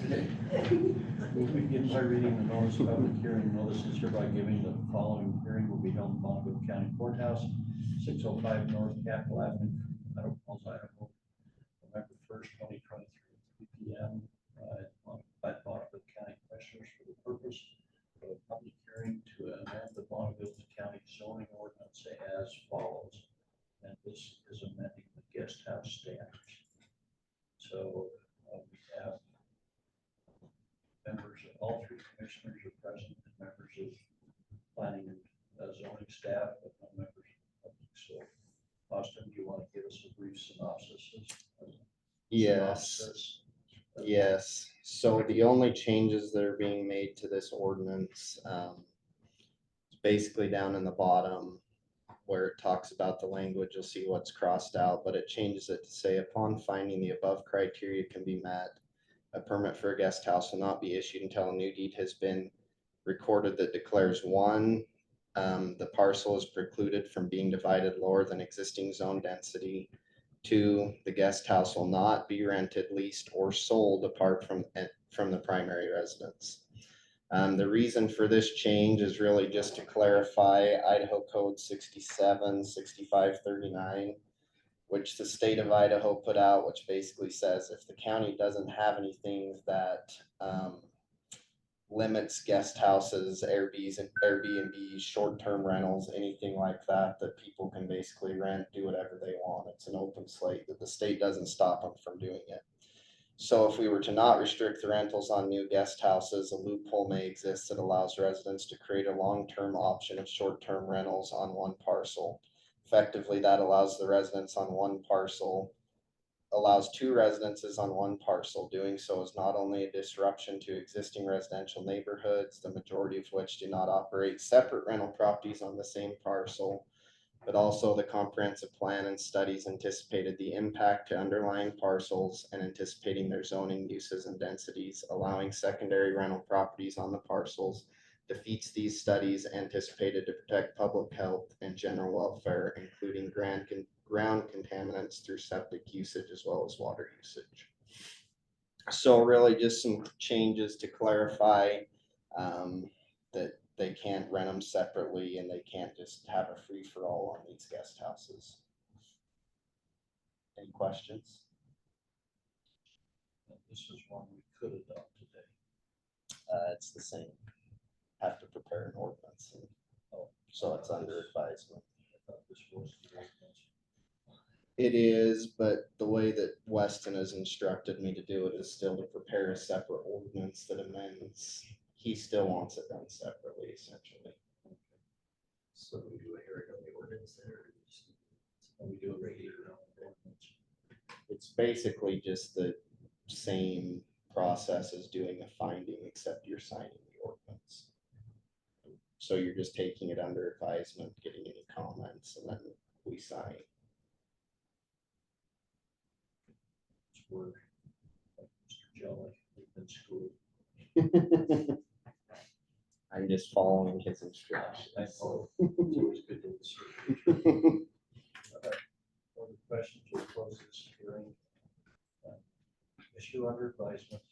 We begin by reading the notice of public hearing. Notice is hereby giving the following hearing will be held in Bonneville County Courthouse, 605 North Capitol Avenue, Idaho Falls, Idaho, November 1st, 2023, 3 p.m. By Bonneville County Commissioners for the purpose of a public hearing to amend the Bonneville County Zoning Ordinance as follows. And this is amending the guest house standards. So we have members of all three commissioners are present, and members of planning and zoning staff, but no members of the public. So, Austin, do you want to give us a brief synopsis? Yes. Yes. So the only changes that are being made to this ordinance, is basically down in the bottom where it talks about the language. You'll see what's crossed out, but it changes it to say, upon finding the above criteria can be met, a permit for a guest house will not be issued until a new deed has been recorded that declares one, the parcel is precluded from being divided lower than existing zone density. 2, the guest house will not be rented, leased, or sold apart from the primary residence. The reason for this change is really just to clarify Idaho Code 676539, which the state of Idaho put out, which basically says if the county doesn't have anything that limits guest houses, Airbnbs, short-term rentals, anything like that, that people can basically rent, do whatever they want. It's an open slate that the state doesn't stop them from doing it. So if we were to not restrict the rentals on new guest houses, a loophole may exist that allows residents to create a long-term option of short-term rentals on one parcel. Effectively, that allows the residents on one parcel, allows 2 residences on one parcel. Doing so is not only a disruption to existing residential neighborhoods, the majority of which do not operate separate rental properties on the same parcel, but also the comprehensive plan and studies anticipated the impact to underlying parcels and anticipating their zoning uses and densities. Allowing secondary rental properties on the parcels defeats these studies anticipated to protect public health and general welfare, including ground contaminants through septic usage as well as water usage. So really just some changes to clarify that they can't rent them separately and they can't just have a free-for-all on these guest houses. Any questions? This is one we could adopt today. It's the same. Have to prepare an ordinance. So it's under advisement. I thought this was the ordinance. It is, but the way that Weston has instructed me to do it is still to prepare a separate ordinance that amends. He still wants it done separately, essentially. So we do a hearing on the ordinance there. We do a regular ordinance. It's basically just the same process as doing a finding, except you're signing the ordinance. So you're just taking it under advisement, getting any comments, and then we sign. Word, like Mr. Jelly, we've been schooled. I'm just following his instructions. It's always good to see. Other questions? We'll close this hearing. Issue under advisement.